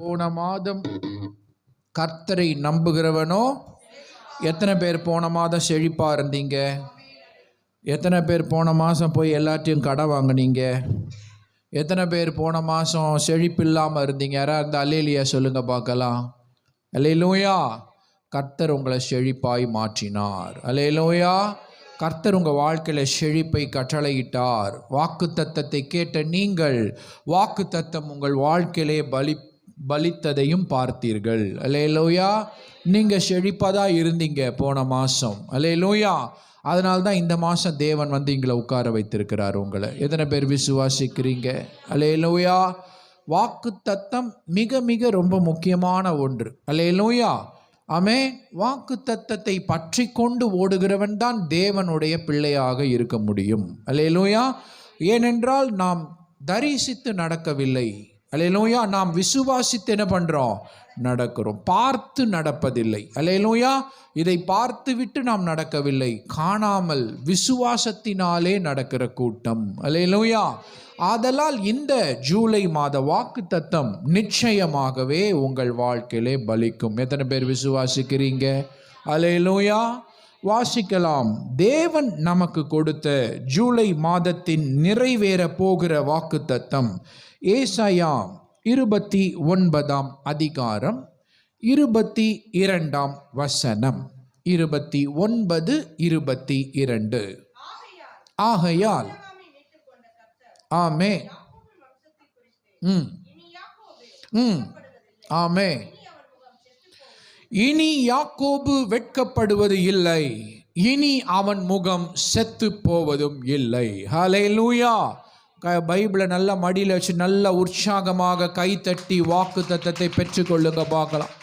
போன மாதம் கர்த்தரை நம்புகிறவனோ, எத்தனை பேர் போன மாதம் செழிப்பா இருந்தீங்க? எத்தனை பேர் போன மாதம் போய் எல்லாத்தையும் கடை வாங்கினீங்க? எத்தனை பேர் போன மாதம் செழிப்பு இல்லாமல் இருந்தீங்க? யாராக இருந்தால் அல்லேலியா சொல்லுங்க பார்க்கலாம். அல்லேலூயா. கர்த்தர் உங்களை செழிப்பாய் மாற்றினார். அல்லேலூயா. கர்த்தர் உங்கள் வாழ்க்கையில் செழிப்பை கட்டளையிட்டார். வாக்கு தத்தத்தை கேட்ட நீங்கள் வாக்கு தத்தம் உங்கள் வாழ்க்கையிலே பலித்ததையும் பார்த்தீர்கள். அல்லேலூயா. நீங்கள் செழிப்பாக தான் இருந்தீங்க போன மாதம். அல்லேலூயா. அதனால்தான் இந்த மாதம் தேவன் இங்களை உட்கார வைத்திருக்கிறார். உங்களை எத்தனை பேர் விசுவாசிக்கிறீங்க? அல்லேலூயா. வாக்கு தத்தம் மிக மிக ரொம்ப முக்கியமான ஒன்று. அல்லேலூயா. ஆமென். வாக்கு தத்தத்தை பற்றி கொண்டு ஓடுகிறவன் தான் தேவனுடைய பிள்ளையாக இருக்க முடியும். அல்லேலூயா. ஏனென்றால் நாம் தரிசித்து நடக்கவில்லை. அல்லேலூயா. நாம் விசுவாசித்து என்ன பண்ணுறோம்? நடக்கிறோம். பார்த்து நடப்பதில்லை. அல்லேலூயா. இதை பார்த்து விட்டு நாம் நடக்கவில்லை. காணாமல் விசுவாசத்தினாலே நடக்கிற கூட்டம். அல்லேலூயா. ஆதலால் இந்த ஜூலை மாத வாக்கு தத்தம் நிச்சயமாகவே உங்கள் வாழ்க்கையிலே பலிக்கும். எத்தனை பேர் விசுவாசிக்கிறீங்க? அல்லேலூயா. வாசிக்கலாம். தேவன் நமக்கு கொடுத்த ஜூலை மாதத்தின் நிறைவேற போகிற வாக்கு தத்தம் ஏசாயா 29 அதிகாரம் 22 வசனம். 29, 22. ஆகையால் ஆமே ஆமே இனி யாக்கோபு வெட்கப்படுவது இல்லை, இனி அவன் முகம் செத்து போவதும் இல்லை. ஹல்லேலூயா. பைபிளை நல்ல மடியில் வச்சு நல்ல உற்சாகமாக கைத்தட்டி வாக்கு தத்தத்தை பெற்றுக்கொள்ளுங்க பார்க்கலாம்.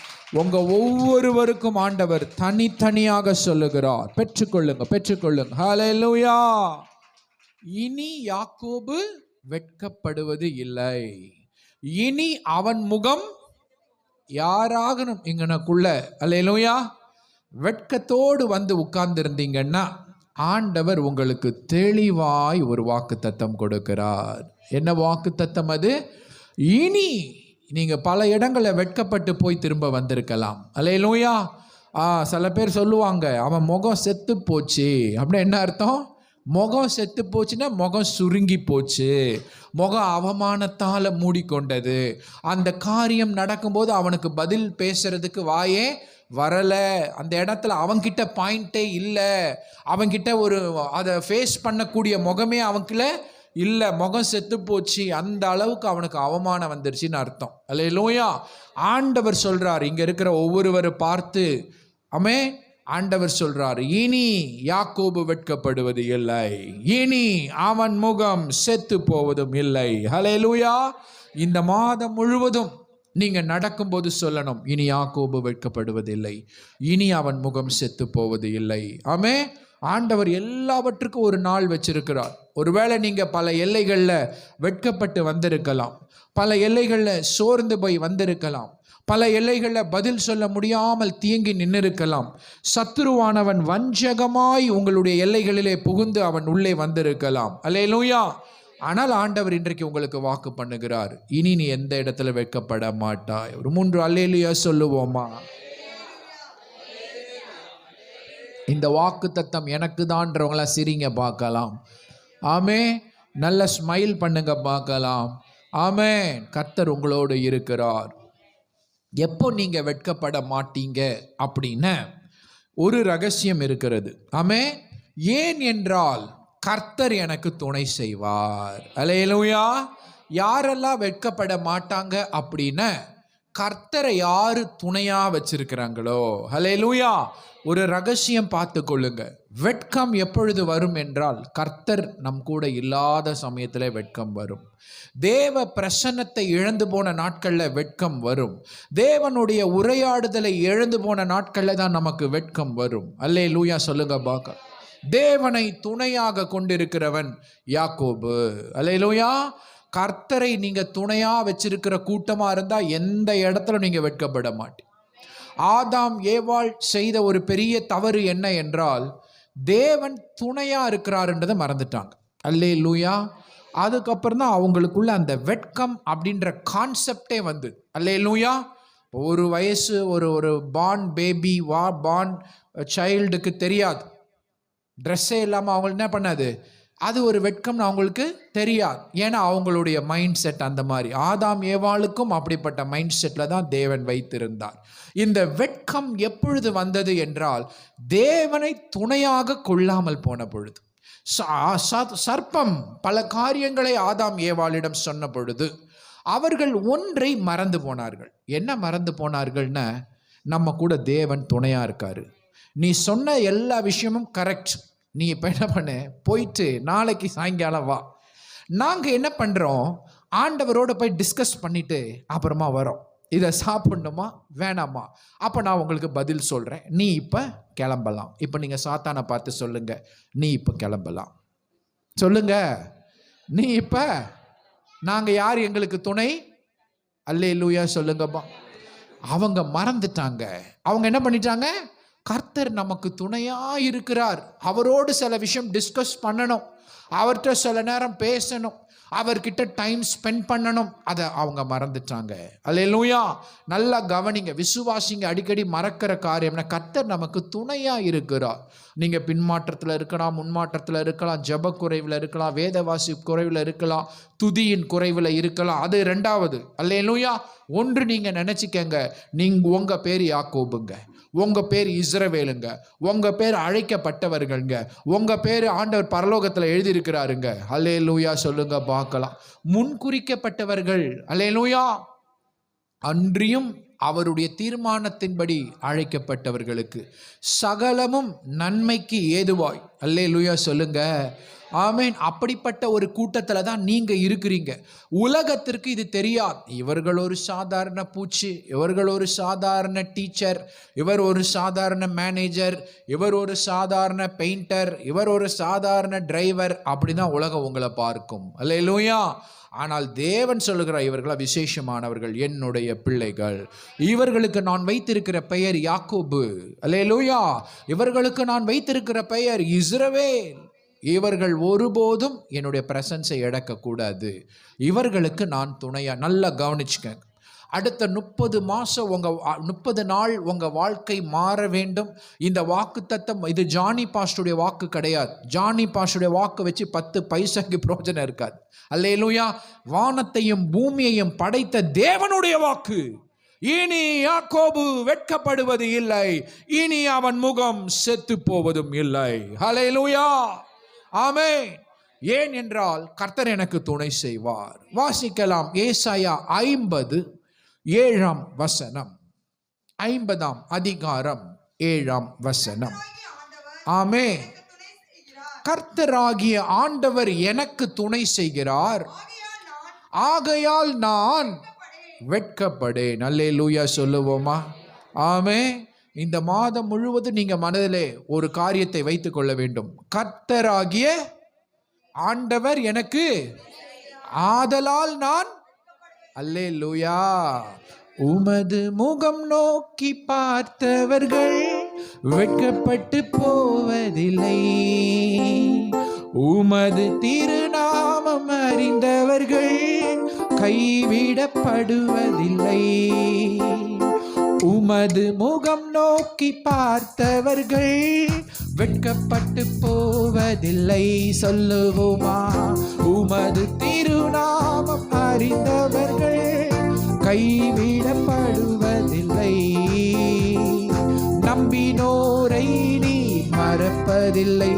உங்கள் ஒவ்வொருவருக்கும் ஆண்டவர் தனித்தனியாக சொல்லுகிறார். பெற்றுக்கொள்ளுங்க, பெற்றுக்கொள்ளுங்க. ஹல்லேலூயா. இனி யாக்கோபு வெட்கப்படுவது இல்லை, இனி அவன் முகம் யாராகணும் இங்கனக்குள்ள. அல்லேலூயா. வெட்கத்தோடு உட்கார்ந்து இருந்தீங்கன்னா ஆண்டவர் உங்களுக்கு தெளிவாய் ஒரு வாக்கு தத்தம் கொடுக்கிறார். என்ன வாக்கு தத்தம் அது? இனி நீங்க பல இடங்களில் வெட்கப்பட்டு போய் திரும்ப வந்திருக்கலாம். அல்லேலூயா. சில பேர் சொல்லுவாங்க, அவன் முகம் செத்து போச்சு அப்படின்னு. என்ன அர்த்தம்? முகம் செத்து போச்சுன்னா முகம் சுருங்கி போச்சு, முகம் அவமானத்தால் மூடிக்கொண்டது. அந்த காரியம் நடக்கும்போது அவனுக்கு பதில் பேசுறதுக்கு வாயே வரலை. அந்த இடத்துல அவன்கிட்ட பாயிண்டே இல்லை, அவன்கிட்ட ஒரு அதை ஃபேஸ் பண்ணக்கூடிய முகமே அவனுக்குள்ள இல்லை. முகம் செத்து போச்சு. அந்த அளவுக்கு அவனுக்கு அவமானம் வந்துருச்சுன்னு அர்த்தம். அல்லேலூயா. ஆண்டவர் சொல்றார், இங்க இருக்கிற ஒவ்வொருவரை பார்த்து, ஆமே, ஆண்டவர் சொல்றார், இனி யாக்கோபு வெட்கப்படுவது இல்லை, இனி அவன் முகம் செத்து போவதும் இல்லை. ஹல்லேலூயா. இந்த மாதம் முழுவதும் நீங்க நடக்கும்போது சொல்லணும், இனி யாக்கோபு வெட்கப்படுவதில்லை, இனி அவன் முகம் செத்து போவது இல்லை. ஆமே. ஆண்டவர் எல்லாவற்றுக்கும் ஒரு நாள் வச்சிருக்கிறார். ஒருவேளை நீங்க பல எல்லைகளில் வெட்கப்பட்டு வந்திருக்கலாம், பல எல்லைகளில் சோர்ந்து போய் வந்திருக்கலாம், பல எல்லைகளில் பதில் சொல்ல முடியாமல் தீங்கி நின்றிருக்கலாம். சத்துருவானவன் வஞ்சகமாய் உங்களுடைய எல்லைகளிலே புகுந்து அவன் உள்ளே வந்திருக்கலாம். அல்லேலூயா. ஆனால் ஆண்டவர் இன்றைக்கு உங்களுக்கு வாக்கு பண்ணுகிறார், இனி நீ எந்த இடத்துல வெட்கப்பட மாட்டாய். ஒரு 3 அல்லேலூயா சொல்லுவோமா? இந்த வாக்கு தத்தம் எனக்கு தான்றவங்கள சிரிங்க பார்க்கலாம். ஆமே. நல்ல ஸ்மைல் பண்ணுங்க பார்க்கலாம். ஆமே. கர்த்தர் உங்களோடு இருக்கிறார். எப்போ நீங்க வெட்கப்பட மாட்டீங்க அப்படின்னு ஒரு ரகசியம் இருக்கிறது. ஆமே. ஏன் என்றால் கர்த்தர் எனக்கு துணை செய்வார். அல்லேலூயா. யாரெல்லாம் வெட்கப்பட மாட்டாங்க அப்படின்னு கர்த்தரை யாரு துணையா வச்சிருக்கிறாங்களோ, அல்லேலூயா, ஒரு ரகசியம் பார்த்து கொள்ளுங்க. வெட்கம் எப்பொழுது வரும் என்றால் கர்த்தர் நம் கூட இல்லாத சமயத்தில் வெட்கம் வரும். தேவ பிரசன்னத்தை இழந்து போன நாட்களில் வெட்கம் வரும். தேவனுடைய உரையாடுதலை இழந்து போன நாட்களில் தான் நமக்கு வெட்கம் வரும். அல்லேலூயா சொல்லுங்க பார்க்க. தேவனை துணையாக கொண்டிருக்கிறவன் யாக்கோபு. அல்லேலூயா. கர்த்தரை நீங்க துணையா வச்சிருக்கிற கூட்டமா இருந்தா எந்த இடத்துல நீங்க வெட்கப்பட மாட்டீங்க. ஆதாம் ஏவாள் செய்த ஒரு பெரிய தவறு என்ன என்றால் தேவன் துணையா இருக்கிறாருன்றதை மறந்துட்டாங்க. அல்லேலூயா. அதுக்கப்புறம் தான் அவங்களுக்குள்ள அந்த வெட்கம் அப்படின்ற கான்செப்டே வந்து அல்லேலூயா. ஒரு வயசு ஒரு பார்ன் பேபி பார்ன் சைல்டுக்கு தெரியாது, ட்ரெஸ்ஸே இல்லாமல் அவங்க என்ன பண்ணாது, அது ஒரு வெட்கம்னு அவங்களுக்கு தெரியாது. ஏன்னா அவங்களுடைய மைண்ட் செட் அந்த மாதிரி. ஆதாம் ஏவாளுக்கும் அப்படிப்பட்ட மைண்ட் செட்டில் தான் தேவன் வைத்திருந்தார். இந்த வெட்கம் எப்பொழுது வந்தது என்றால், தேவனை துணையாக கொள்ளாமல் போன பொழுது. சர்ப்பம் பல காரியங்களை ஆதாம் ஏவாளிடம் சொன்ன பொழுது அவர்கள் ஒன்றை மறந்து போனார்கள். என்ன மறந்து போனார்கள்னா, நம்ம கூட தேவன் துணையா இருக்காரு, நீ சொன்ன எல்லா விஷயமும் கரெக்ட், நீ இப்போ என்ன பண்ண, போயிட்டு நாளைக்கு சாயங்காலம் வா, நாங்கள் என்ன பண்ணுறோம், ஆண்டவரோடு போய் டிஸ்கஸ் பண்ணிவிட்டு அப்புறமா வரோம், இதை சாப்பிடணுமா வேணாமா, அப்போ நான் உங்களுக்கு பதில் சொல்கிறேன், நீ இப்போ கிளம்பலாம். இப்போ நீங்கள் சாத்தானை பார்த்து சொல்லுங்க, நீ இப்போ கிளம்பலாம், சொல்லுங்க, நீ இப்போ, நாங்கள் யார் எங்களுக்கு துணை, அல்லேலூயா சொல்லுங்கப்பா. அவங்க மறந்துட்டாங்க. அவங்க என்ன பண்ணிட்டாங்க, கர்த்தர் நமக்கு துணையா இருக்கிறார், அவரோடு சில விஷயம் டிஸ்கஸ் பண்ணணும், அவர்கிட்ட சில நேரம் பேசணும், அவர்கிட்ட டைம் ஸ்பெண்ட் பண்ணணும், அதை அவங்க மறந்துட்டாங்க. அல்லேலூயா. நல்லா கவனிங்க, விசுவாசிங்க அடிக்கடி மறக்கிற காரியம்னா, கர்த்தர் நமக்கு துணையா இருக்கிறார். நீங்க பின்மாற்றத்தில் இருக்கலாம், முன்மாற்றத்தில் இருக்கலாம், ஜெப குறைவில் இருக்கலாம், வேதவாசி குறைவில் இருக்கலாம், துதியின் குறைவில் இருக்கலாம், அது ரெண்டாவது. அல்லேலூயா. ஒன்று நீங்க நினைச்சுக்கங்க, நீங்க உங்க பேர் யாக்கோபுங்க, உங்க பேர் இஸ்ரவேலுங்க, உங்க பேர் அழைக்கப்பட்டவர்கள்ங்க, உங்க பேர் ஆண்டவர் பரலோகத்தில் எழுதியிருக்கிறாருங்க. அல்லேலூயா சொல்லுங்க பார்க்கலாம். முன்குறிக்கப்பட்டவர்கள். அல்லேலூயா. அன்றியும் அவருடைய தீர்மானத்தின்படி அழைக்கப்பட்டவர்களுக்கு சகலமும் நன்மைக்கு ஏதுவாய். அல்லேலூயா சொல்லுங்க. ஆமேன். அப்படிப்பட்ட ஒரு கூட்டத்தில் தான் நீங்க இருக்கிறீங்க. உலகத்திற்கு இது தெரியாது, இவர்கள் ஒரு சாதாரண பூச்சி, இவர்கள் ஒரு சாதாரண டீச்சர், இவர் ஒரு சாதாரண மேனேஜர், இவர் ஒரு சாதாரண பெயிண்டர், இவர் ஒரு சாதாரண டிரைவர், அப்படிதான் உலகம் உங்களை பார்க்கும். அல்லேலூயா. ஆனால் தேவன் சொல்லுகிறார், இவர்களா விசேஷமானவர்கள், என்னுடைய பிள்ளைகள், இவர்களுக்கு நான் வைத்திருக்கிற பெயர் யாக்கோபு. அல்லேலூயா. இவர்களுக்கு நான் வைத்திருக்கிற பெயர் இஸ்ரவேல். இவர்கள் ஒருபோதும் என்னுடைய பிரசன்ஸை இழக்கக்கூடாது, இவர்களுக்கு நான் துணையா. நல்லா கவனிச்சுக்க, அடுத்த 30 மாதம் 30 நாள் உங்கள் வாழ்க்கை மாற வேண்டும். இந்த வாக்கு தத்தம், இது ஜானி பாஸ்டருடைய வாக்கு கிடையாது. ஜானி பாஸ்டருடைய வாக்கு வச்சு 10 பைசாக்கு பிரயோஜனம் இருக்காது. அல்லேலூயா. வானத்தையும் பூமியையும் படைத்த தேவனுடைய வாக்கு. இனி யாக்கோபு வெட்கப்படுவது இல்லை, இனி அவன் முகம் செத்து போவதும் இல்லை. அல்லேலூயா. ஆமென். ஏன் என்றால் கர்த்தர் எனக்கு துணை செய்வார். வாசிக்கலாம், ஏசாயா 50:7 வசனம். 50ஆம் அதிகாரம் 7ஆம் வசனம். ஆமென். கர்த்தராகிய ஆண்டவர் எனக்கு துணை செய்கிறார், ஆகையால் நான் வெட்கப்படேன். அல்லேலூயா சொல்லுவோமா? ஆமென். இந்த மாதம் முழுவதும் நீங்க மனதிலே ஒரு காரியத்தை வைத்துக் கொள்ள வேண்டும். கர்த்தராகிய ஆண்டவர் எனக்கு, ஆதலால் நான், அல்லேலூயா. உமது முகம் நோக்கி பார்த்தவர்கள் வெட்கப்பட்டு போவதில்லை, உமது திருநாமம் அறிந்தவர்கள் கைவிடப்படுவதில்லை. உமது முகம் நோக்கி பார்த்தவர்கள் வெட்கப்பட்டு போவதில்லை. சொல்லுவோமா? உமது திருநாமம் அறிந்தவர்கள் கைவிடப்படுவதில்லை. நம்பினோரை நீ மறப்பதில்லை,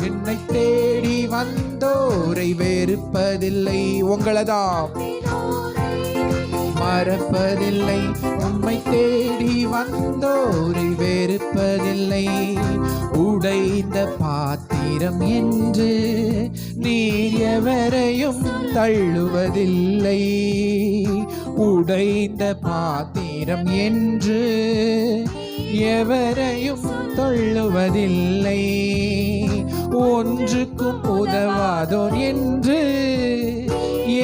என்னை தேடி வந்தோரை வெறுப்பதில்லை. உங்களதான் மறப்பதில்லை, உம்மை தேடி வந்தோரை வெறுப்பதில்லை. உடைந்த பாத்திரம் என்று நீர் எவரையும் தள்ளுவதில்லை, உடைந்த பாத்திரம் என்று எவரையும் தள்ளுவதில்லை. ஒன்றுக்கும் உதவாதோர் என்று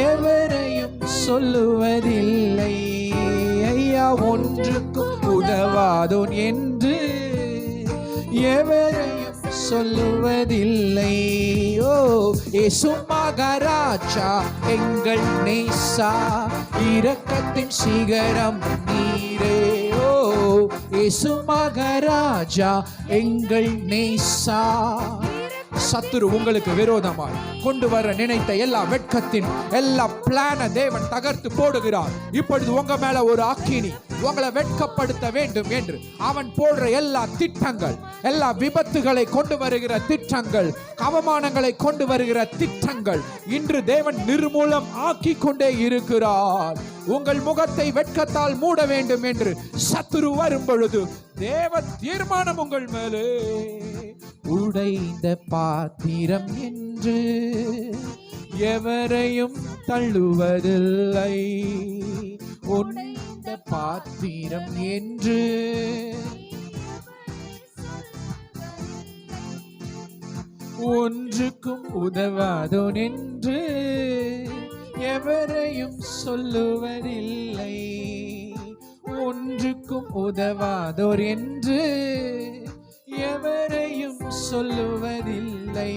எவரையும் சொல்லுவதில்லை. ஐயா, ஒன்றுக்கும் உதவாதோன் என்று எவரையும் சொல்லுவதில்லை. ஓ இயேசு மகாராஜா, எங்கள் நேசா, இரக்கத்தின் சிகரம் நீரே. ஓ இயேசு மகாராஜா எங்கள் நேசா. சத்துரு உங்களுக்கு விரோதமாய் கொண்டு வர நினைத்த எல்லா வெட்கத்தின் எல்லா பிளான தேவன் தகர்த்து போடுகிறார். இப்பொழுது உங்க மேல ஒரு அக்கினி உங்களை வெட்கப்படுத்த வேண்டும் என்று அவன் போடுற எல்லா திட்டங்கள், எல்லா விபத்துகளை கொண்டு வருகிற திட்டங்கள், அவமானங்களை கொண்டு வருகிற திட்டங்கள் இன்று தேவன் நிர்மூலம் ஆக்கி கொண்டே இருக்கிறார். உங்கள் முகத்தை வெட்கத்தால் மூட வேண்டும் என்று சத்துரு வரும் பொழுது தேவ தீர்மானம் உங்கள் மேலே. உடைந்த பாத்திரம் என்று எவரையும் தள்ளுவதில்லை. உடைந்த பாத்திரம் என்று ஒன்றுக்கும் உதவாதோன் என்று எவரையும் சொல்லுவதில்லை. ஒன்றுக்கும் உதவாதோர் என்று எவரையும் சொல்லுவதில்லை.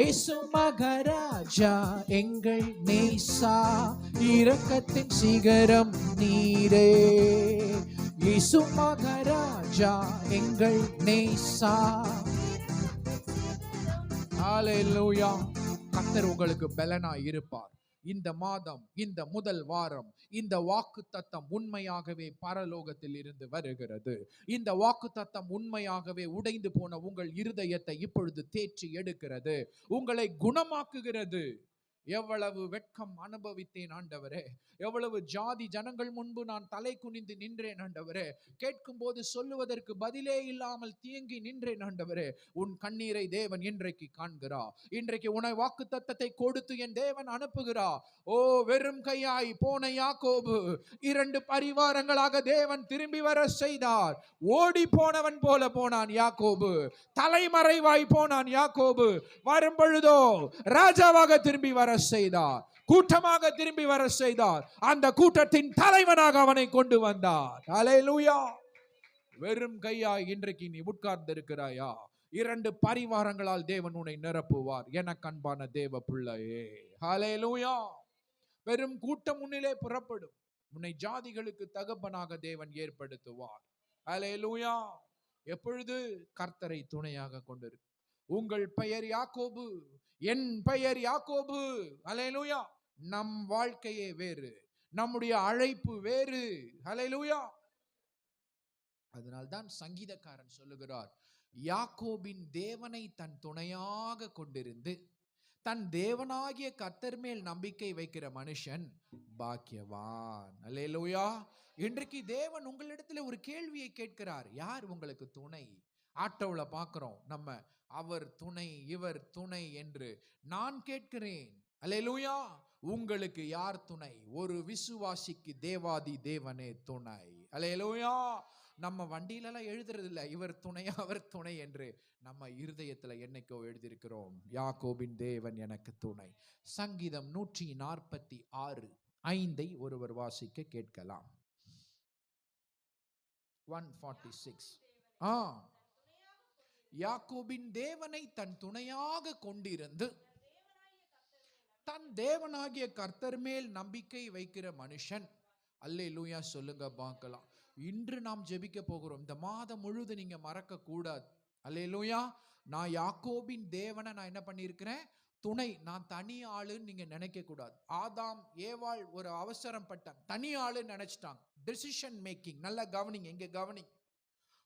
இயேசு மகாராஜா எங்கள் நேசா, இரக்கத்தின் சிகரம் நீரே. இயேசு மகாராஜா எங்கள் நேசா. ஹல்லேலூயா. கர்த்தர் உங்களுக்கு பலனாய் இருப்பார். இந்த மாதம், இந்த முதல் வாரம், இந்த வாக்குத்தத்தம் உண்மையாகவே பரலோகத்தில் இருந்து வருகிறது. இந்த வாக்குத்தத்தம் உண்மையாகவே உடைந்து போன உங்கள் இருதயத்தை இப்பொழுது தேற்றி எடுக்கிறது, உங்களை குணமாக்குகிறது. எவ்வளவு வெட்கம் அனுபவித்தேன் ஆண்டவரே, எவ்வளவு ஜாதி ஜனங்கள் முன்பு நான் தலை குனிந்து நின்றேன் ஆண்டவரே. கேட்கும் போது சொல்லுவதற்கு பதிலே இல்லாமல் தேங்கி நின்றேன் ஆண்டவரே. உன் கண்ணீரை தேவன் இன்றைக்கு காண்கிறா. இன்றைக்கு உன்னை வாக்கு தத்தத்தை கொடுத்து என் தேவன் அனுப்புகிறா. ஓ வெறும் கையாய் போன யாக்கோபு 2 பரிவாரங்களாக தேவன் திரும்பி வர செய்தார். ஓடி போனவன் போல போனான் யாக்கோபு, தலைமறைவாய் போனான் யாக்கோபு. வரும் பொழுதோ ராஜாவாக திரும்பி வர செய்தார், கூட்டமாக திரும்பி வர செய்தார். அந்த கூட்டத்தின் தலைவனாக அவனை கொண்டு வந்தார். ஹல்லேலூயா. வெறும் கையாய் இன்றைக்கு நீ உட்கார்ந்து இருக்கிறாயா? 2 பரிவாரங்களால் தேவன் உன்னை நிரப்புவார். எனக்கு அன்பான தேவ பிள்ளையே, ஹல்லேலூயா. வெறும் கூட்டம் முன்னிலே புறப்படும். உன்னை ஜாதிகளுக்கு தகப்பனாக தேவன் ஏற்படுத்துவார். ஹல்லேலூயா. எப்பொழுது கர்த்தரை துணையாக கொண்டிருக்கு. உங்கள் பெயர் யாக்கோபு, என் பெயர் யாக்கோபு. ஹல்லேலூயா. நம் வாழ்க்கையே வேறு, நம்முடைய அழைப்பு வேறு. ஹல்லேலூயா. அதனால்தான் சங்கீதக்காரன் சொல்லுகிறார், யாக்கோபின் தேவனை தன் துணையாக கொண்டிருந்து தன் தேவனாகிய கர்த்தர் மேல் நம்பிக்கை வைக்கிற மனுஷன் பாக்கியவான். ஹல்லேலூயா. இன்றைக்கு தேவன் உங்களிடத்தில் ஒரு கேள்வியை கேட்கிறார், யார் உங்களுக்கு துணை? ஆட்டோல பார்க்கிறோம் நம்ம, அவர் துணை இவர் துணை என்று. நான் கேட்கிறேன், அல்லேலூயா, உங்களுக்கு யார் துணை? ஒரு விசுவாசிக்கு தேவாதி தேவனே துணை. அல்லேலூயா. நம்ம வண்டியிலலாம் எழுதுறது இல்லை இவர் துணை அவர் துணை என்று. நம்ம இருதயத்துல என்னைக்கோ எழுதியிருக்கிறோம், யாக்கோபின் தேவன் எனக்கு துணை. சங்கீதம் 146:5 ஒருவர் வாசிக்க கேட்கலாம். 146. யாக்கோபின் தேவனை தன் துணையாக கொண்டிருந்து தன் தேவனாகிய கர்த்தர் மேல் நம்பிக்கை வைக்கிற மனுஷன். அல்லேலூயா சொல்லுங்க பார்க்கலாம். இன்று நாம் ஜெபிக்க போகிறோம். இந்த மாதம் முழுது நீங்க மறக்க கூடாது. அல்லேலூயா. நான் யாக்கோபின் தேவனை நான் என்ன பண்ணியிருக்கிறேன்? துணை. நான் தனி ஆளுன்னு நீங்க நினைக்க கூடாது. ஆதாம் ஏவாள் ஒரு அவசரம் பட்டான், தனி ஆளுன்னு நினைச்சிட்டாங்க. டிசிஷன் மேக்கிங் நல்லா கவனிங்க, இங்க கவனிங்க.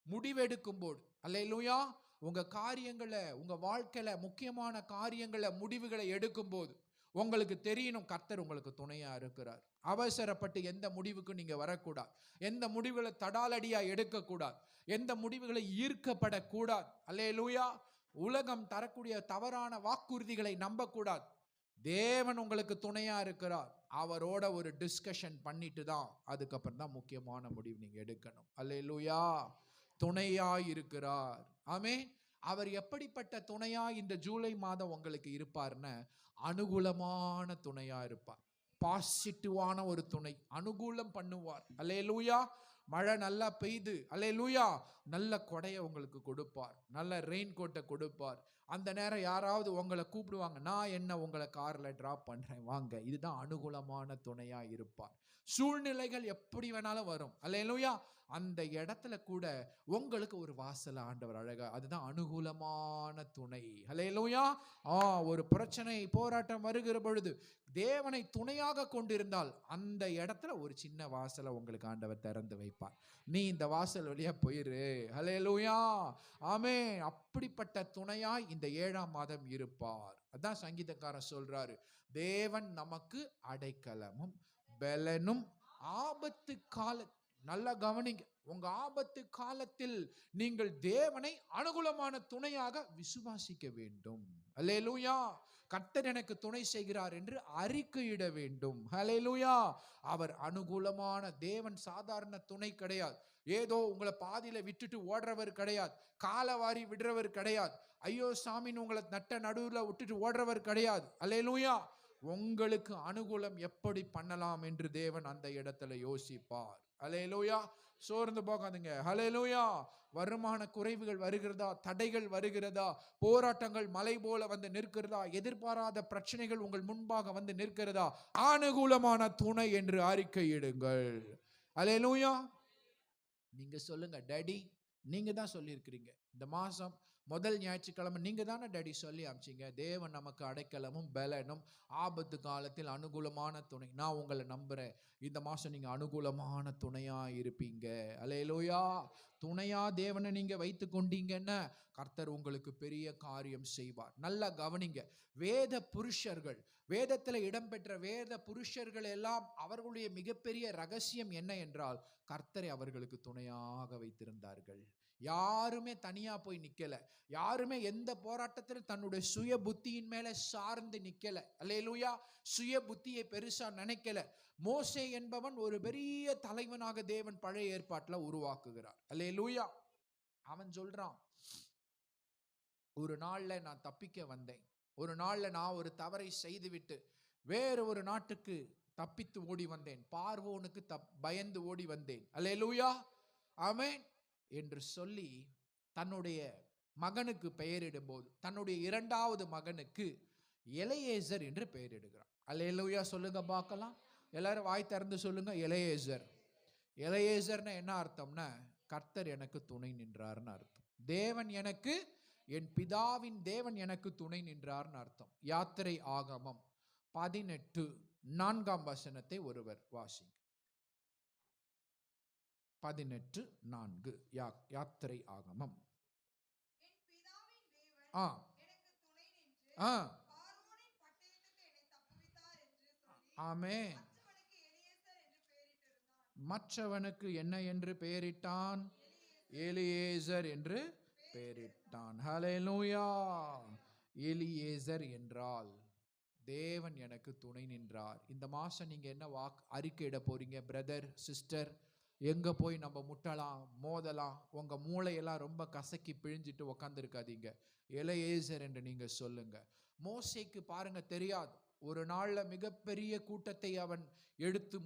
முடிவெடுக்கும் போது, அல்லேலூயா, உங்க காரியங்களை, உங்க வாழ்க்கையில முக்கியமான காரியங்களை, முடிவுகளை எடுக்கும் போது உங்களுக்கு தெரியணும் கர்த்தர் உங்களுக்கு துணையா இருக்கிறார். அவசரப்பட்டு எந்த முடிவுக்கு நீங்க வரக்கூடாது. எந்த முடிவுகளை தடாலடியா எடுக்கக்கூடாது. எந்த முடிவுகளை ஈர்க்கப்படக்கூடாது. அல்லேலூயா. உலகம் தரக்கூடிய தவறான வாக்குறுதிகளை நம்பக்கூடாது. தேவன் உங்களுக்கு துணையா இருக்கிறார். அவரோட ஒரு டிஸ்கஷன் பண்ணிட்டு தான் அதுக்கப்புறம் தான் முக்கியமான முடிவு நீங்க எடுக்கணும். அல்லேலூயா. துணையா இருக்கிறார். ஆமென். அவர் எப்படிப்பட்ட துணையா இந்த ஜூலை மாதம் உங்களுக்கு இருப்பார்னு, அனுகூலமான துணையா இருப்பார். பாசிட்டிவான ஒரு துணை, அனுகூலம் பண்ணுவார். அல்லேலூயா. மழை நல்லா பெய்யுது, அல்லேலூயா, நல்ல கொடையை உங்களுக்கு கொடுப்பார், நல்ல ரெயின் கோட்டை கொடுப்பார். அந்த நேரம் யாராவது உங்களை கூப்பிடுவாங்க, நான் என்ன உங்களை கார்ல டிராப் பண்றேன் வாங்க. இதுதான் அனுகூலமான துணையா இருப்பார். சூழ்நிலைகள் எப்படி வேணாலும் வரும், அல்லேலூயா, அந்த இடத்துல கூட உங்களுக்கு ஒரு வாசல ஆண்டவர் அழகா, அதுதான் அனுகூலமான துணை. அல்லேலூயா. ஒரு பிரச்சனை போராட்டம் வருகிற பொழுது தேவனை துணையாக கொண்டிருந்தால் அந்த இடத்துல ஒரு சின்ன வாசலை உங்களுக்கு ஆண்டவர் திறந்து வைப்பார். நீ இந்த வாசல் வழியா போயிரு. அல்லேலூயா, ஆமென். அப்படிப்பட்ட துணையாய் இந்த 7ஆம் மாதம் இருப்பார். அதான் சங்கீதக்காரன் சொல்றாரு, தேவன் நமக்கு அடைக்கலமும் பெலனும் ஆபத்து கால. நல்லா கவனிங்க, உங்க ஆபத்து காலத்தில் நீங்கள் தேவனை அனுகூலமான துணையாக விசுவாசிக்க வேண்டும். அல்லேலூயா. கர்த்தர் எனக்கு துணை செய்கிறார் என்று அறிக்கையிட வேண்டும். அல்லேலூயா. அவர் அனுகூலமான தேவன். சாதாரண துணை கிடையாது. ஏதோ உங்களை பாதியில விட்டுட்டு ஓடுறவர் கிடையாது. காலவாரி விடுறவர் கிடையாது. ஐயோ சாமின்னு உங்களை நட்ட நடுவுல விட்டுட்டு ஓடுறவர் கிடையாது. அல்லேலூயா. உங்களுக்கு அனுகூலம் எப்படி பண்ணலாம் என்று தேவன் அந்த இடத்துல யோசிப்பார். அல்லேலூயா. சோர்ந்து போகாதுங்க. அல்லேலூயா. வருமான குறைவுகள் வருகிறதா, தடைகள் வருகிறதா, போராட்டங்கள் மலை போல வந்து நிற்கிறதா, எதிர்பாராத பிரச்சனைகள் உங்கள் முன்பாக வந்து நிற்கிறதா, அனுகூலமான துணை என்று அறிக்கையிடுங்கள். அல்லேலூயா. நீங்க சொல்லுங்க, டாடி, நீங்க தான் சொல்லியிருக்கிறீங்க இந்த மாசம் முதல் ஞாயிற்றுக்கிழமை நீங்க தானே டாடி சொல்லி அமிச்சிங்க, தேவன் நமக்கு அடைக்கலமும் பெலனும் ஆபத்து காலத்தில் அனுகூலமான துணை. நான் உங்களை நம்புறேன், இந்த மாசம் நீங்க அனுகூலமான துணையா இருப்பீங்க. அல்லேலூயா. துணையா தேவனை நீங்க வைத்து கொண்டீங்கன்னா கர்த்தர் உங்களுக்கு பெரிய காரியம் செய்வார். நல்லா கவனிங்க, வேத புருஷர்கள், வேதத்துல இடம்பெற்ற வேத புருஷர்கள் எல்லாம் அவர்களுடைய மிகப்பெரிய ரகசியம் என்ன என்றால் கர்த்தரை அவர்களுக்கு துணையாக வைத்திருந்தார்கள். யாருமே தனியா போய் நிக்கல. யாருமே எந்த போராட்டத்திலும் தன்னுடைய சுய புத்தியின் மேல சார்ந்து நிக்கல. அல்லேலூயா. சுய புத்தியை பெருசா நினைக்கல. மோசே என்பவன் ஒரு பெரிய தலைவனாக தேவன் பழைய ஏற்பாட்டுல உருவாக்குகிறார். அல்லேலூயா. அவன் சொல்றான், ஒரு நாள்ல நான் தப்பிக்க வந்தேன், ஒரு நாள்ல நான் ஒரு தவறை செய்துவிட்டு வேற ஒரு நாட்டுக்கு தப்பித்து ஓடி வந்தேன், பார்வோனுக்கு பயந்து ஓடி வந்தேன். அல்லேலூயா, ஆமென் என்று சொல்லி தன்னுடைய மகனுக்கு பெயரிடும் போது தன்னுடைய 2வது மகனுக்கு எலியேசர் என்று பெயரிடுகிறார். அல்லேலூயா சொல்லுங்க பார்க்கலாம். எல்லாரும் வாய் திறந்து சொல்லுங்க, எலியேசர். எலியேசர்னா என்ன அர்த்தம்னா கர்த்தர் எனக்கு துணை நின்றார்னு அர்த்தம். தேவன் எனக்கு, என் பிதாவின் தேவன் எனக்கு துணை நின்றார்னு அர்த்தம். யாத்திரை ஆகமம் 18:4 ஒருவர் வாசிங்க. 18:4 யாத்திரை ஆகமம். ஆமென். மற்றவனுக்கு என்ன என்று பெயரிட்டான்? எலியேசர் என்று பெயரிட்டான். ஹல்லேலூயா. எலியேசர் என்றால் தேவன் எனக்கு துணை நின்றார். இந்த மாசம் நீங்க என்ன அறிக்கையிட போறீங்க? பிரதர், சிஸ்டர், எங்க போய் நம்ம முட்டலாம், மோதலாம், உங்க மூளையெல்லாம் ரொம்ப கசக்கி பிழிஞ்சிட்டு உக்காந்துருக்காதீங்க. எலியேசர் என்று நீங்க சொல்லுங்க. மோசேக்கு பாருங்க தெரியாது, ஒரு நாள்ல மிகப்பெரிய கூட்டத்தை அவன் எடுத்து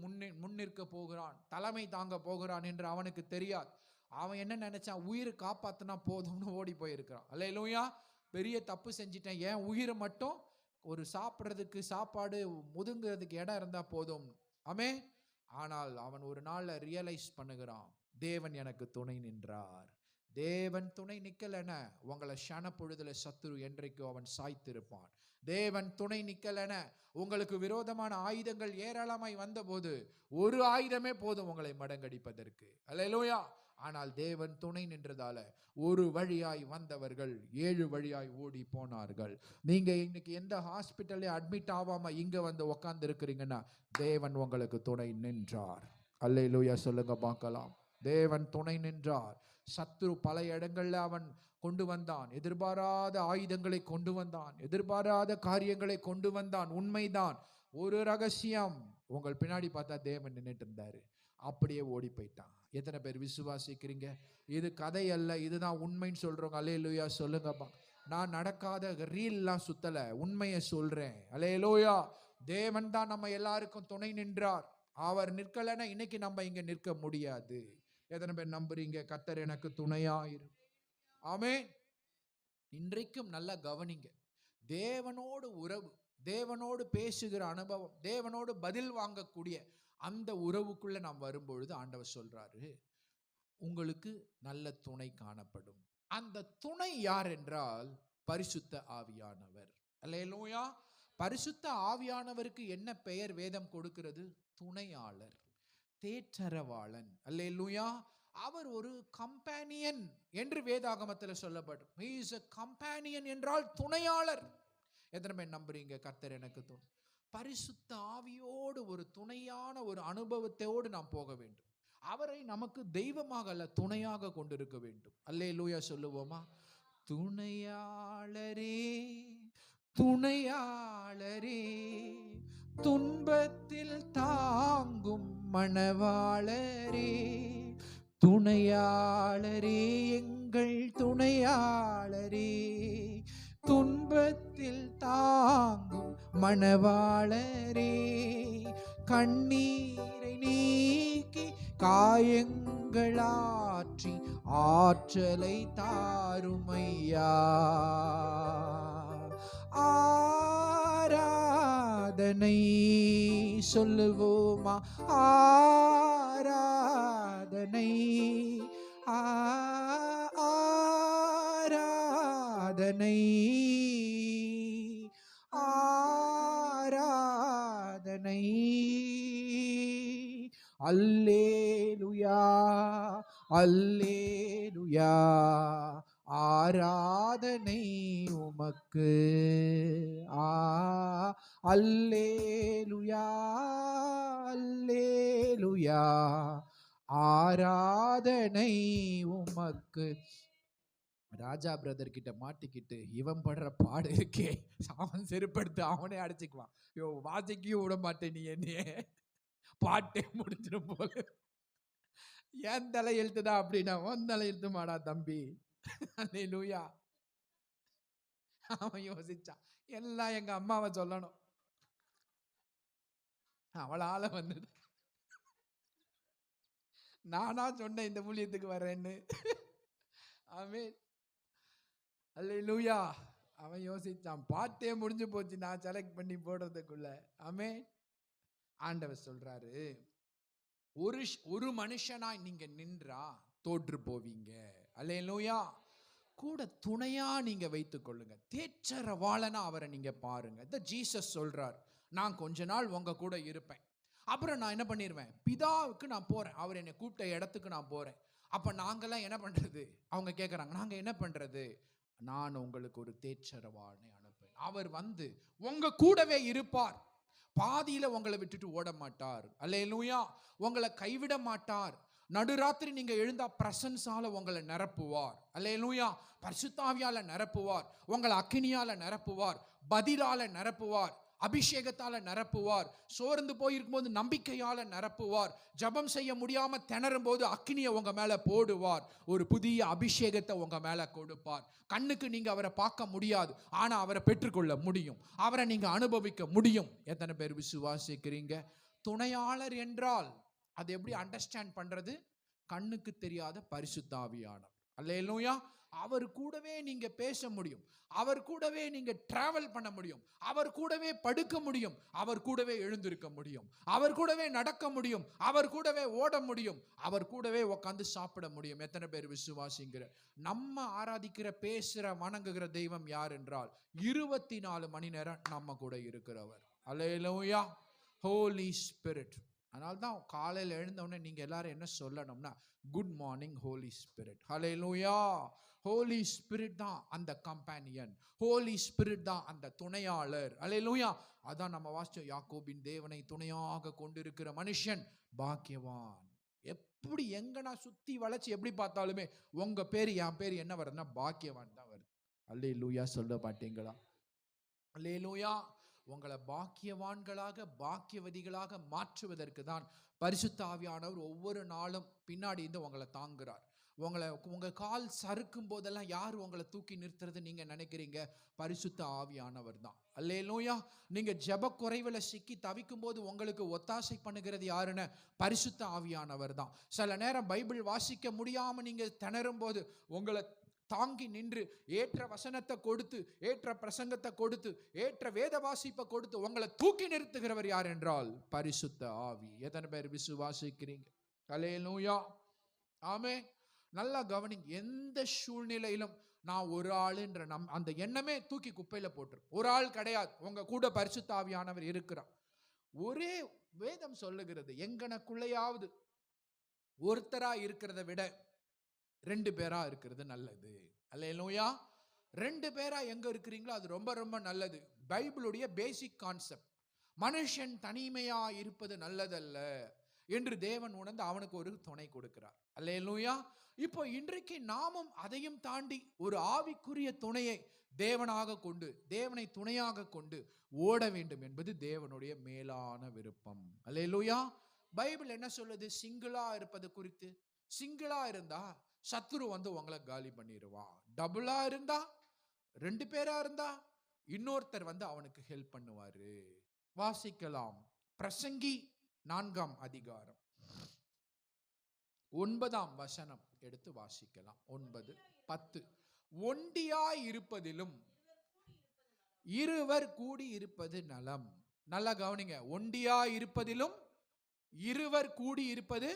முன்னிற்க போகிறான், தலைமை தாங்க போகிறான் என்று அவனுக்கு தெரியாது. அவன் என்ன நினைச்சான்? உயிரை காப்பாத்தினா போதும்னு ஓடி போயிருக்கிறான். அல்லேலூயா. பெரிய தப்பு செஞ்சிட்டேன், என் உயிரை மட்டும் ஒரு சாப்பிட்றதுக்கு சாப்பாடு முதுங்கிறதுக்கு இடம் இருந்தா போதும். ஆமே. ஆனால் அவன் ஒரு நாள்ல ரியலைஸ் பண்ணுகிறான், தேவன் எனக்கு துணை நின்றார். தேவன் துணை நிக்கலன உங்களை ஷன பொழுதுல சத்துரு என்றைக்கோ அவன் சாய்த்திருப்பான். தேவன் துணை நிக்கலன உங்களுக்கு விரோதமான ஆயுதங்கள் ஏராளமாய் வந்த போது ஒரு ஆயுதமே போதும் உங்களை மடங்கடிப்பதற்கு. அல்லேலூயா. ஆனால் தேவன் துணை நின்றதால ஒரு வழியாய் வந்தவர்கள் 7 வழியாய் ஓடி போனார்கள். நீங்க இன்னைக்கு எந்த ஹாஸ்பிட்டல்ல அட்மிட் ஆகாம இங்க வந்து உட்கார்ந்து இருக்கிறீங்கன்னா தேவன் உங்களுக்கு துணை நின்றார். அல்லேலூயா சொல்லுங்க பார்க்கலாம். தேவன் துணை நின்றார். சத்துரு பல இடங்கள்ல அவன் கொண்டு வந்தான், எதிர்பாராத ஆயுதங்களை கொண்டு வந்தான், எதிர்பாராத காரியங்களை கொண்டு வந்தான். உண்மைதான். ஒரு ரகசியம், உங்கள் பின்னாடி பார்த்தா தேவன் நின்றுட்டு இருந்தாரு, அப்படியே ஓடி போயிட்டான். எத்தனை பேர் விசுவாசிக்கிறீங்க? இது கதை அல்ல, இதுதான் உண்மைன்னு சொல்றவங்க அல்லேலூயா சொல்லுங்கப்பா. நான் நடக்காத ரீல்லாம் சுத்தல, உண்மையை சொல்றேன். அல்லேலூயா. தேவன் தான் நம்ம எல்லாருக்கும் துணை நின்றார். அவர் நிற்கலன்னா இன்னைக்கு நம்ம இங்க நிற்க முடியாது. எத்தனை பேர் நம்புறீங்க கர்த்தர் எனக்கு துணையாயிரு? ஆமென். இன்றைக்கும் நல்லா கவனிங்க. தேவனோடு உறவு, தேவனோடு பேசுகிற அனுபவம், தேவனோடு பதில் வாங்கக்கூடிய அந்த உறவுக்குள்ள நாம் வரும்பொழுது ஆண்டவர் சொல்றாரு, உங்களுக்கு நல்ல துணை காணப்படும். அந்த துணை யார் என்றால் பரிசுத்த ஆவியானவர். அல்லேலூயா. பரிசுத்த ஆவியானவருக்கு என்ன பெயர் வேதம் கொடுக்கிறது? துணையாளர், தேற்றரவாளன். அல்லேலூயா. அவர் ஒரு கம்பேனியன் என்று வேதாகமத்தில் சொல்லப்படும். he is a companion என்றால் துணையாளர். எத்தனை பேர் நம்புறீங்க கர்த்தர் எனக்கு துணை? பரிசுத்த ஆவியோடு ஒரு துணையான ஒரு அனுபவத்தோடு நாம் போக வேண்டும். அவரை நமக்கு தெய்வமாக அல்ல, துணையாக கொண்டிருக்க வேண்டும். அல்லேலூயா சொல்லுவோமா? துணையாளரே, துணையாளரே, துன்பத்தில் தாங்கும் மணவாளரே, துணையாளரே, எங்கள் துணையாளரே, துன்பத்தில் தாங்கும் மணவாளரே, கண்ணீரை நீக்கி காயங்களாற்றி ஆற்றலை தாருமையா. ஆராதனை சொல்லுவோமா? ஆராதனை, ஆராதனை, ஆராதனை. அல்லேலூயா, அல்லேலூயா, ஆராதனை உமக்கு. அல்லேலூயா, அல்லேலூயா, ஆராதனை உமக்கு. ராஜா பிரதர் கிட்ட மாட்டிக்கிட்டு இவன் படுற பாடு இருக்கே, அவன் செருப்படுத்து அவனே அடிச்சுக்குவான். யோ, வாசிக்கையும் விட மாட்டேன் நீ, என்னையே பாட்டே முடிஞ்சிடும் போல. என் தலை எழுத்துதான் அப்படின்னா உன் தலை எழுத்து மாடா தம்பி. அல்லேலூயா. அவன் யோசிச்சான், எல்லாம் எங்க அம்மாவை சொல்லணும், அவளால வந்தது. நானா சொன்னேன் இந்த ஊழியத்துக்கு வரேன்னு. ஆமென். அல்லேலூயா. அவன் யோசிச்சான், பாட்டே முடிஞ்சு போச்சு நான் செலக்ட் பண்ணி போடுறதுக்குள்ள. ஆமென். ஆண்டவர் சொல்றாரு, ஒரு மனுஷனாய் நீங்க நின்றா தோற்று போவீங்க. அல்லேலூயா. கூட துணையா நீங்க வைத்துக் கொள்ளுங்க. தேற்றரவாளனா அவரை நீங்க பாருங்க. இந்த ஜீசஸ் சொல்றார், நான் கொஞ்ச நாள் உங்க கூட இருப்பேன், அப்புறம் நான் என்ன பண்ணிடுவேன், பிதாவுக்கு நான் போறேன், அவர் என்னை கூப்பிட்ட இடத்துக்கு நான் போறேன். அப்ப நாங்கெல்லாம் என்ன பண்றது? அவங்க கேட்கறாங்க, நாங்க என்ன பண்றது? நான் உங்களுக்கு ஒரு தேற்றரவாளனை அனுப்பேன். அவர் வந்து உங்க கூடவே இருப்பார், பாதியில உங்களை விட்டுட்டு ஓட மாட்டார். அல்லேலூயா. உங்களை கைவிட மாட்டார். நடுராத்திரி நீங்க எழுந்தா பிரசன்ஸால உங்களை நிரப்புவார். அல்லேலூயா. பரிசுத்த ஆவியால நிரப்புவார், உங்களை அக்கினியால நிரப்புவார், பதிலால நிரப்புவார், அபிஷேகத்தால நிரப்புவார். சோர்ந்து போயிருக்கும் போது நம்பிக்கையால நிரப்புவார். ஜபம் செய்ய முடியாம திணறும் போது அக்கினியை உங்க மேல போடுவார். ஒரு புதிய அபிஷேகத்தை உங்க மேல கொடுப்பார். கண்ணுக்கு நீங்க அவரை பார்க்க முடியாது, ஆனா அவரை பெற்றுக்கொள்ள முடியும், அவரை நீங்க அனுபவிக்க முடியும். எத்தனை பேர் விசுவாசிக்கிறீங்க? துணையாளர் என்றால் அது எப்படி அண்டர்ஸ்டாண்ட் பண்றது? கண்ணுக்கு தெரியாத பரிசுத்த ஆவியானவர். அல்லேலூயா. அவர் கூடவே நீங்க பேச முடியும், அவர் கூடவே நீங்க டிராவல் பண்ண முடியும், அவர் கூடவே படுக்க முடியும், அவர் கூடவே எழுந்திருக்க முடியும், அவர் கூடவே நடக்க முடியும், அவர் கூடவே ஓட முடியும், அவர் கூடவே உட்கார்ந்து சாப்பிட முடியும். எத்தனை பேர் விசுவாசிங்கிற? நம்ம ஆராதிக்கிற, பேசுற, வணங்குகிற தெய்வம் யார் என்றால் 24 மணி நேரம் நம்ம கூட இருக்கிறவர். அல்லேலூயா. ஹோலி ஸ்பிரிட். அதனால்தான் காலையில் எழுந்த உடனே நீங்க எல்லாரும் என்ன சொல்லணும்னா, குட் மார்னிங் ஹோலி ஸ்பிரிட். ஹல்லேலூயா. ஹோலி ஸ்பிரிட் தான் அந்த கம்பேனியன், ஹோலி ஸ்பிரிட் தான் அந்த துணையாளர். ஹல்லேலூயா. அதான் நம்ம வாசிச்சோம், யாக்கோபின் தேவனை துணையாக கொண்டிருக்கிற மனுஷன் பாக்கியவான். எப்படி எங்க நான் சுத்தி வளைச்சு எப்படி பார்த்தாலுமே உங்க பேரு என் பேரு என்ன வருதுன்னா பாக்கியவான் தான் வருது. அல்லேலூயா. சொல்ல மாட்டீங்களா? அல்லேலூயா. உங்களை பாக்கியவான்களாக, பாக்கியவதிகளாக மாற்றுவதற்கு தான் பரிசுத்த ஆவியானவர் ஒவ்வொரு நாளும் பின்னாடி இருந்து உங்களை தாங்குறார். உங்க கால் சறுக்கும் போதெல்லாம் யார் உங்களை தூக்கி நிறுத்துறது நீங்க நினைக்கிறீங்க? பரிசுத்த ஆவியானவர் தான். அல்லேலூயா. நீங்க ஜெப குறைவுல சிக்கி தவிக்கும் போது உங்களுக்கு ஒத்தாசை பண்ணுகிறது யாருன்னு? பரிசுத்த ஆவியானவர் தான். சில நேரம் பைபிள் வாசிக்க முடியாம நீங்க திணறும் போது உங்களை தாங்கி நின்று ஏற்ற வசனத்தை கொடுத்து, ஏற்ற பிரசங்கத்தை கொடுத்து, ஏற்ற வேத வாசிப்பை கொடுத்து உங்களை தூக்கி நிறுத்துகிறவர் யார் என்றால் பரிசுத்த ஆவி. எத்தனை பேர் விசுவாசிக்கிறீங்க? அல்லேலூயா. ஆமென். நல்லா கவனிங்க. எந்த சூழ்நிலையிலும் நான் ஒரு ஆளுன்ற அந்த எண்ணமே தூக்கி குப்பையில போட்டுரு. ஒரு ஆள் கிடையாது, உங்க கூட பரிசுத்த ஆவியானவர் இருக்கிறார். ஒரே வேதம் சொல்லுகிறது, எங்கனக்குள்ளையாவது ஒருத்தரா இருக்கிறத விட 2 பேரா இருக்கிறது நல்லது. அல்லேலூயா. 2 பேரா எங்க இருக்கிறீங்களோ அது ரொம்ப ரொம்ப நல்லது. பைபிளுடைய பேசிக் கான்செப்ட். மனுஷன் தனிமையா இருப்பது நல்லதல்ல என்று தேவன் உணர்ந்து அவனுக்கு ஒரு துணை கொடுக்கிறார். அல்லேலூயா. இப்போ இன்றைக்கு நாமும் அதையும் தாண்டி ஒரு ஆவிக்குரிய துணையை தேவனாக கொண்டு, தேவனை துணையாக கொண்டு ஓட வேண்டும் என்பது தேவனுடைய மேலான விருப்பம். அல்லேலூயா. பைபிள் என்ன சொல்லுது சிங்கிளா இருப்பது குறித்து? சிங்கிளா இருந்தா சத்துரு வந்து உங்களை காலி பண்ணிடுவான். டபுளா இருந்தா, 2 பேரா இருந்தா இன்னொருத்தர் வந்து அவனுக்கு ஹெல்ப் பண்ணுவாரு. வாசிக்கலாம். பிரசங்கி 4ஆம் அதிகாரம் 9ஆம் வசனம் எடுத்து வாசிக்கலாம். 9, 10. ஒண்டியாய் இருப்பதிலும் இருவர் கூடி இருப்பது நலம். நல்லா கவனிங்க. ஒண்டியாய் இருப்பதிலும் இருவர் கூடி இருப்பது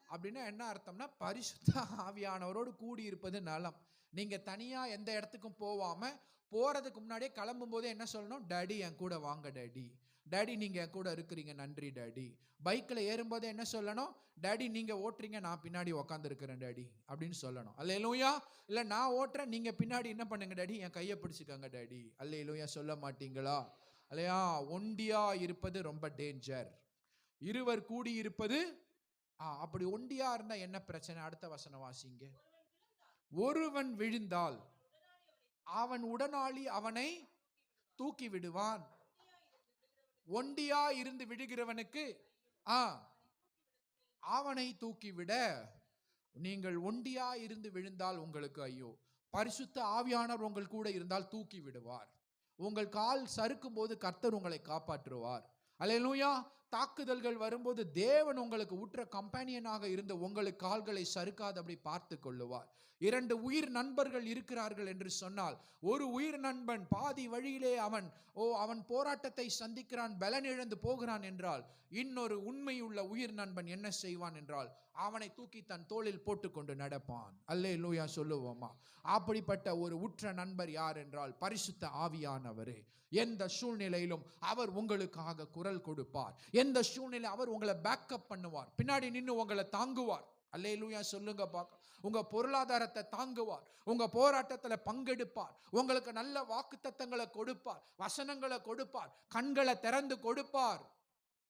அப்படின்னா என்ன அர்த்தம்னா பரிசுத்த ஆவியானவரோடு கூடி இருப்பது நலம். நீங்க தனியா எந்த இடத்துக்கும் போவாம போறதுக்கு முன்னாடியே கிளம்பும் போதே என்ன சொல்லணும்? டாடி என் கூட வாங்க டாடி. டாடி நீங்க என் கூட இருக்கிறீங்க, நன்றி டாடி. பைக்ல ஏறும்போது என்ன சொல்லணும்? டாடி நீங்க ஓட்டுறீங்க, நான் பின்னாடி உட்காந்து இருக்கிறேன் டாடி அப்படின்னு சொல்லணும். அல்லேலூயா. இல்ல நான் ஓட்டுறேன், நீங்க பின்னாடி என்ன பண்ணுங்க டாடி? என் கையை பிடிச்சுக்கங்க டாடி. அல்லேலூயா. சொல்ல மாட்டீங்களா? அல்லையா. ஒண்டியா இருப்பது ரொம்ப டேஞ்சர். இருவர் கூடி இருப்பது. அப்படி ஒண்டியா இருந்தா என்ன பிரச்சனை? அடுத்த வசனம் வாசிங்க. ஒருவன் விழுந்தால் அவன் உடனாளி அவனை தூக்கி விடுவான். ஒண்டியா இருந்து விடுகிறவனுக்கு அவனை தூக்கிவிட. நீங்கள் ஒண்டியா இருந்து விழுந்தால் உங்களுக்கு ஐயோ. பரிசுத்த ஆவியானவர் உங்கள் கூட இருந்தால் தூக்கி விடுவார். உங்கள் கால் சறுக்கும் போது கர்த்தர் உங்களை காப்பாற்றுவார். அல்லேலூயா. தாக்குதல்கள் வரும்போது தேவன் உங்களுக்கு உற்ற கம்பெனியனாக இருந்து உங்களுக்கு கால்களை சறுக்காதபடி பார்த்து கொள்ளுவார். 2 உயிர் நண்பர்கள் இருக்கிறார்கள் என்று சொன்னால், ஒரு உயிர் நண்பன் பாதி வழியிலே அவன் போராட்டத்தை சந்திக்கிறான், பலன் இழந்து போகிறான் என்றால், இன்னொரு உண்மையுள்ள உயிர் நண்பன் என்ன செய்வான் என்றால் அவனை தூக்கி தன் தோளில் போட்டுக்கொண்டு நடப்பான். அல்லேலூயா சொல்லுவோமா? அப்படிப்பட்ட ஒரு உற்ற நண்பர் யார் என்றால் பரிசுத்த ஆவியானவரே. எந்த சூழ்நிலையிலும் அவர் உங்களுக்காக குரல் கொடுப்பார். எந்த சூழ்நிலை அவர் உங்களை பேக்கப் பண்ணுவார், பின்னாடி நின்று உங்களை தாங்குவார். அல்லேலூயா சொல்லுங்க பார்க்க. உங்க பொருளாதாரத்தை தாங்குவார், உங்க போராட்டத்தில் பங்கெடுப்பார், உங்களுக்கு நல்ல வாக்குத்தத்தங்களை கொடுப்பார், வசனங்களை கொடுப்பார், கண்களை திறந்து கொடுப்பார்.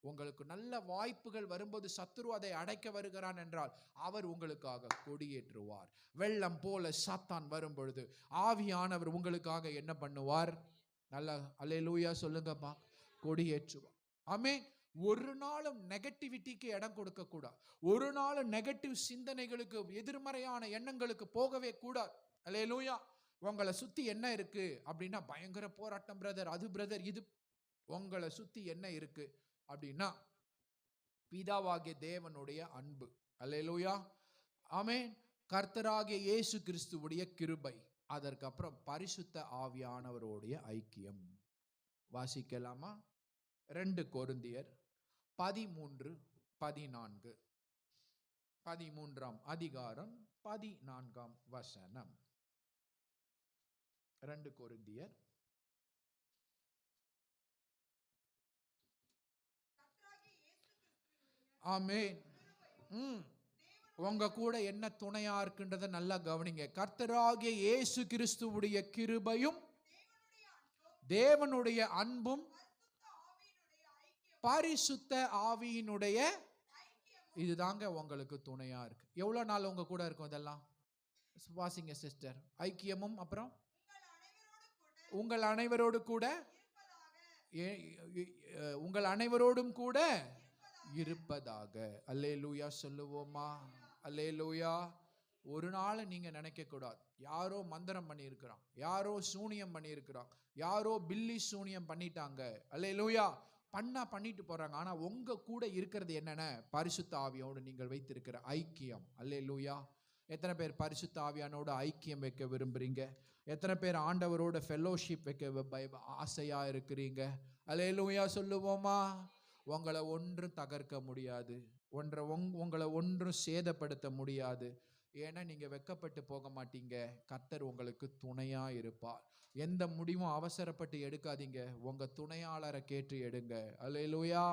உங்களுக்கு நல்ல வாய்ப்புகள் வரும்போது சத்துரு அதை அடைக்க வருகிறான் என்றால் அவர் உங்களுக்காக கொடியேற்றுவார். வெள்ளம் போல சாத்தான் வரும் பொழுது ஆவியானவர் உங்களுக்காக என்ன பண்ணுவார்? நல்ல அல்லேலூயா சொல்லுங்கப்பா. கொடியேற்றுவார். ஆமென். ஒரு நாளும் நெகட்டிவிட்டிக்கு இடம் கொடுக்க கூடாது. ஒரு நாளும் நெகட்டிவ் சிந்தனைகளுக்கு, எதிர்மறையான எண்ணங்களுக்கு போகவே கூடாது. அல்லேலூயா. உங்களை சுத்தி என்ன இருக்கு அப்படின்னா பயங்கர போராட்டம் பிரதர், அது பிரதர், இது. உங்களை சுத்தி என்ன இருக்கு அப்படின்னா பிதாவாகிய தேவனுடைய அன்பு. அல்லேலூயா. ஆமென். கர்த்தராகிய இயேசு கிறிஸ்துவுடைய கிருபை, அதற்கப்புறம் பரிசுத்த ஆவியானவருடைய ஐக்கியம். வாசிக்கலாமா? 2 கொரிந்தியர் 13, 14. 13ஆம் அதிகாரம் 14ஆம் வசனம். 2 கொரிந்தியர். ஆமென். உங்க கூட என்ன துணையா இருக்குன்றத நல்லா கவனிங்க. கர்த்தராகிய இயேசு கிறிஸ்துவுடைய கிருபையும் தேவனுடைய அன்பும் பரிசுத்த ஆவியினுடைய இதுதாங்க உங்களுக்கு துணையா இருக்கு. எவ்வளவு நாள் உங்க கூட இருக்கும் இதெல்லாம்? வாசிங்க சிஸ்டர். ஐக்கியமும் அப்புறம் உங்கள் அனைவரோடு கூட, உங்கள் அனைவரோடும் கூட இருப்பதாக. அல்லேலூயா சொல்லுவோமா? அல்லேலூயா. ஒரு நாள் நீங்க நினைக்க கூடாது யாரோ மந்திரம் பண்ணி இருக்கிறான், யாரோ சூனியம் பண்ணி இருக்கிறான், யாரோ பில்லி சூனியம் பண்ணிட்டாங்க. அல்லேலூயா. பண்ணிட்டு போறாங்க. ஆனா உங்க கூட இருக்கிறது என்னென்ன? பரிசுத்த ஆவியோடு நீங்கள் வைத்திருக்கிற ஐக்கியம். அல்லேலூயா. எத்தனை பேர் பரிசுத்த ஆவியானோட ஐக்கியம் வைக்க விரும்புறீங்க? எத்தனை பேர் ஆண்டவரோட ஃபெல்லோஷிப் வைக்க ஆசையா இருக்கிறீங்க? அல்லேலூயா சொல்லுவோமா? உங்களை ஒன்றும் தகர்க்க முடியாது, உங்களை ஒன்றும் சேதப்படுத்த முடியாது. ஏன்னா நீங்க வெக்கப்பட்டு போக மாட்டீங்க. கர்த்தர் உங்களுக்கு துணையா இருப்பார். எந்த முடிவும் அவசரப்பட்டு எடுக்காதீங்க. உங்க துணையாளரை கேட்டு எடுங்க. அல்லேலூயா.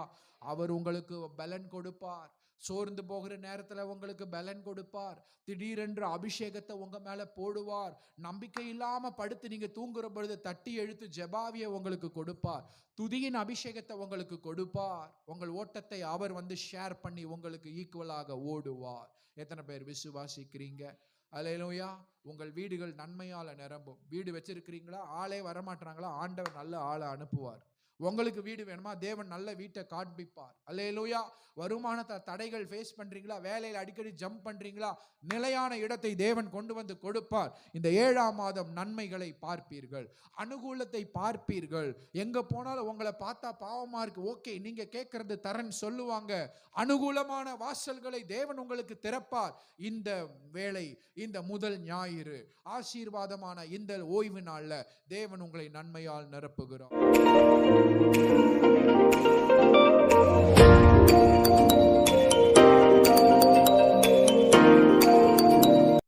அவர் உங்களுக்கு பலன் கொடுப்பார். சோர்ந்து போகிற நேரத்தில் உங்களுக்கு பலன் கொடுப்பார். திடீரென்று அபிஷேகத்தை உங்க மேல போடுவார். நம்பிக்கை இல்லாம படுத்து நீங்க தூங்குற பொழுது தட்டி எழுத்து ஜெபாவியை உங்களுக்கு கொடுப்பார். துதியின் அபிஷேகத்தை உங்களுக்கு கொடுப்பார். உங்கள் ஓட்டத்தை அவர் ஷேர் பண்ணி உங்களுக்கு ஈக்குவலாக ஓடுவார். எத்தனை பேர் விசுவாசிக்கிறீங்க? அல்லேலூயா. உங்கள் வீடுகள் நன்மையால நிரம்பும். வீடு வச்சிருக்கிறீங்களா? ஆளே வரமாட்டாங்களா? ஆண்டவர் நல்ல ஆளை அனுப்புவார். உங்களுக்கு வீடு வேணுமா? தேவன் நல்ல வீட்டை காண்பிப்பார். அல்லேலூயா. வருமானத்தை தடைகள் ஃபேஸ் பண்றீங்களா? வேலையில் அடிக்கடி ஜம்ப் பண்றீங்களா? நிலையான இடத்தை தேவன் கொண்டு வந்து கொடுப்பார். இந்த 7ஆம் மாதம் நன்மைகளை பார்ப்பீர்கள், அனுகூலத்தை பார்ப்பீர்கள். எங்க போனாலும் உங்களை பார்த்தா பாவமா இருக்கு, ஓகே நீங்க கேட்கறது தரேன்னு சொல்லுவாங்க. அனுகூலமான வாசல்களை தேவன் உங்களுக்கு திறப்பார். இந்த வேளை, இந்த முதல் ஞாயிறு ஆசீர்வாதமான இந்த ஓய்வு நாள்ல தேவன் உங்களை நன்மையால் நிரப்புகிறார்.